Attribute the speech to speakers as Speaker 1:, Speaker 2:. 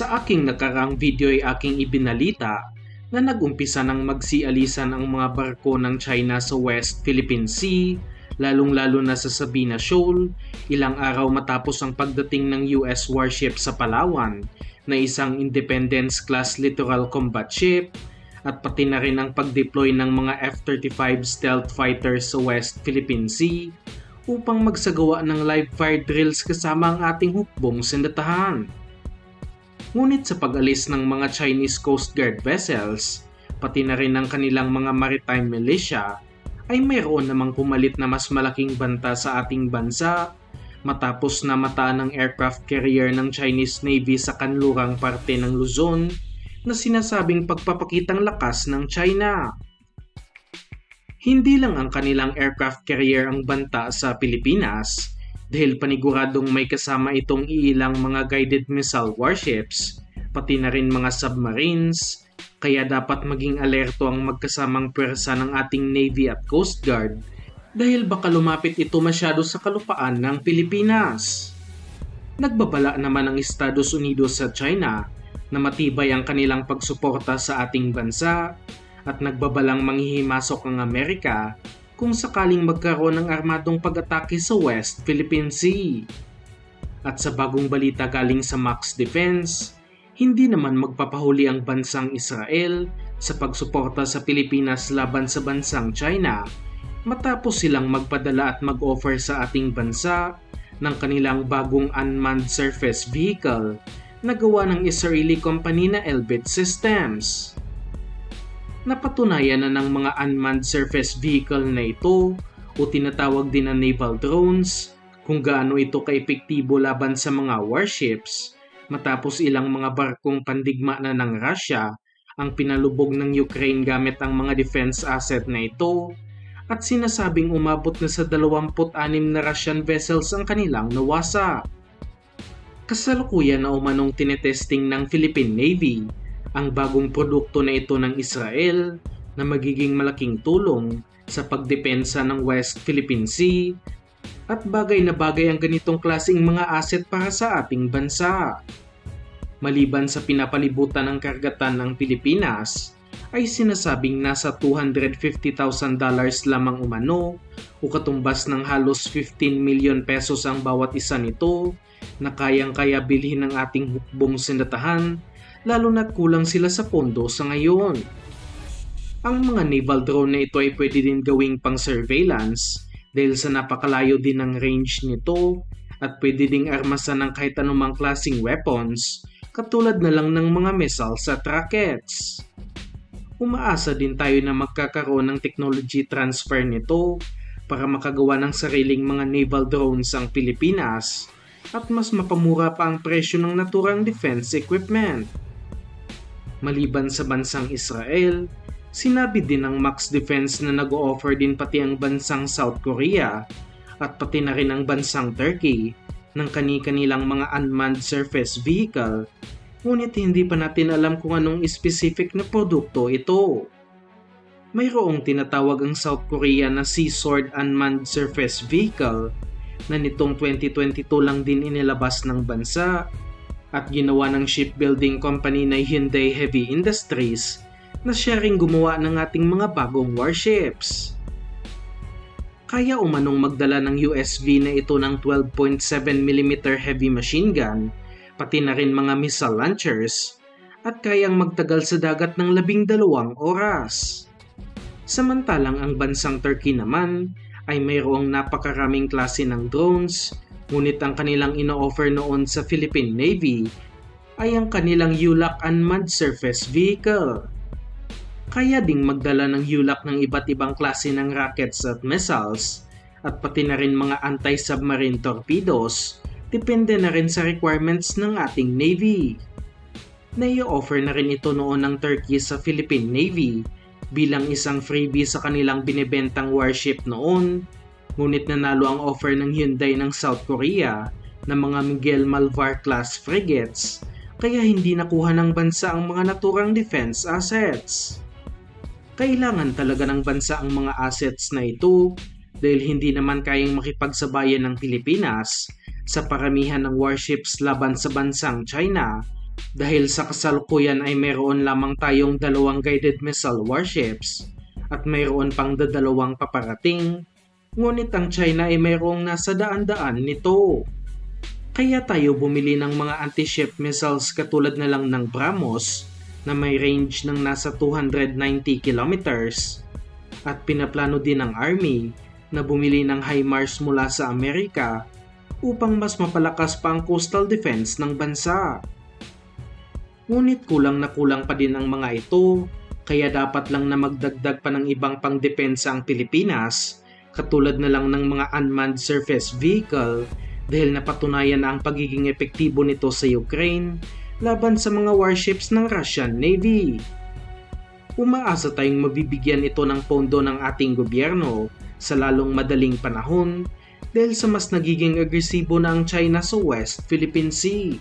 Speaker 1: Sa aking nakaraang video ay aking ibinalita na nag-umpisa ng magsialisan ang mga barko ng China sa West Philippine Sea, lalong-lalo na sa Sabina Shoal, ilang araw matapos ang pagdating ng US warship sa Palawan na isang Independence-class littoral combat ship, at pati na rin ang pag-deploy ng mga F-35 stealth fighters sa West Philippine Sea upang magsagawa ng live-fire drills kasama ang ating hukbong sindatahan. Ngunit sa pag-alis ng mga Chinese Coast Guard vessels, pati na rin ng kanilang mga maritime militia, ay mayroon namang pumalit na mas malaking banta sa ating bansa matapos na mataan ng aircraft carrier ng Chinese Navy sa kanlurang parte ng Luzon na sinasabing pagpapakitang lakas ng China. Hindi lang ang kanilang aircraft carrier ang banta sa Pilipinas dahil paniguradong may kasama itong ilang mga guided missile warships, pati na rin mga submarines, kaya dapat maging alerto ang magkasamang pwersa ng ating Navy at Coast Guard dahil baka lumapit ito masyado sa kalupaan ng Pilipinas. Nagbabala naman ang Estados Unidos sa China na matibay ang kanilang pagsuporta sa ating bansa at nagbabalang manghihimasok ang Amerika kung sakaling magkaroon ng armadong pag-atake sa West Philippine Sea. At sa bagong balita galing sa Max Defense, hindi naman magpapahuli ang bansang Israel sa pagsuporta sa Pilipinas laban sa bansang China matapos silang magpadala at mag-offer sa ating bansa ng kanilang bagong unmanned surface vehicle na gawa ng Israeli company na Elbit Systems. Napatunayan na ng mga unmanned surface vehicle na ito o tinatawag din na naval drones kung gaano ito kaepektibo laban sa mga warships matapos ilang mga barkong pandigma na ng Russia ang pinalubog ng Ukraine gamit ang mga defense asset na ito at sinasabing umabot na sa 26 na Russian vessels ang kanilang nawasak. Kasalukuyan na umanong tinetesting ng Philippine Navy ang bagong produkto na ito ng Israel na magiging malaking tulong sa pagdepensa ng West Philippine Sea at bagay na bagay ang ganitong klaseng mga asset para sa ating bansa. Maliban sa pinapalibutan ng karagatan ng Pilipinas, ay sinasabing nasa $250,000 lamang umano o katumbas ng halos 15 million pesos ang bawat isa nito na kayang-kaya bilhin ng ating hukbong sindatahan lalo na't kulang sila sa pondo sa ngayon. Ang mga naval drone na ito ay pwede din gawing pang surveillance dahil sa napakalayo din ng range nito at pwede ding armasan ng kahit anumang klaseng weapons katulad na lang ng mga missiles at rockets. Umaasa din tayo na magkakaroon ng technology transfer nito para makagawa ng sariling mga naval drones ang Pilipinas at mas mapamura pa ang presyo ng naturang defense equipment. Maliban sa bansang Israel, sinabi din ng Max Defense na nag-o-offer din pati ang bansang South Korea at pati na rin ang bansang Turkey ng kani-kanilang mga unmanned surface vehicle, ngunit hindi pa natin alam kung anong specific na produkto ito. Mayroong tinatawag ang South Korea na Sea Sword Unmanned Surface Vehicle na nitong 2022 lang din inilabas ng bansa at ginawa ng shipbuilding company na Hyundai Heavy Industries na siya ring gumawa ng ating mga bagong warships. Kaya umanong magdala ng USV na ito ng 12.7mm heavy machine gun, pati na rin mga missile launchers, at kayang magtagal sa dagat ng 12 oras. Samantalang ang bansang Turkey naman ay mayroong napakaraming klase ng drones, ngunit ang kanilang ino-offer noon sa Philippine Navy ay ang kanilang ULAC Unmanned Surface Vehicle. Kaya ding magdala ng ULAC ng iba't ibang klase ng rockets at missiles at pati na rin mga anti-submarine torpedoes, depende na rin sa requirements ng ating Navy. Nai-offer na rin ito noon ng Turkey sa Philippine Navy bilang isang freebie sa kanilang binibentang warship noon, ngunit nanalo ang offer ng Hyundai ng South Korea na mga Miguel Malvar class frigates, kaya hindi nakuha ng bansa ang mga naturang defense assets. Kailangan talaga ng bansa ang mga assets na ito dahil hindi naman kayang makipagsabayan ng Pilipinas sa paramihan ng warships laban sa bansang China Dahil sa kasalukuyan ay mayroon lamang tayong 2 guided missile warships at mayroon pang dadalawang paparating, ngunit ang China ay mayroong nasa daan-daan nito. Kaya tayo bumili ng mga anti-ship missiles katulad na lang ng BrahMos na may range ng nasa 290 kilometers at pinaplano din ng Army na bumili ng HIMARS mula sa Amerika upang mas mapalakas pa ang coastal defense ng bansa. Ngunit kulang na kulang pa din ang mga ito, kaya dapat lang na magdagdag pa ng ibang pangdepensa ang Pilipinas katulad na lang ng mga unmanned surface vehicle dahil napatunayan na ang pagiging epektibo nito sa Ukraine laban sa mga warships ng Russian Navy. Umaasa tayong mabibigyan ito ng pondo ng ating gobyerno sa lalong madaling panahon dahil sa mas nagiging agresibo na ang China sa West Philippine Sea.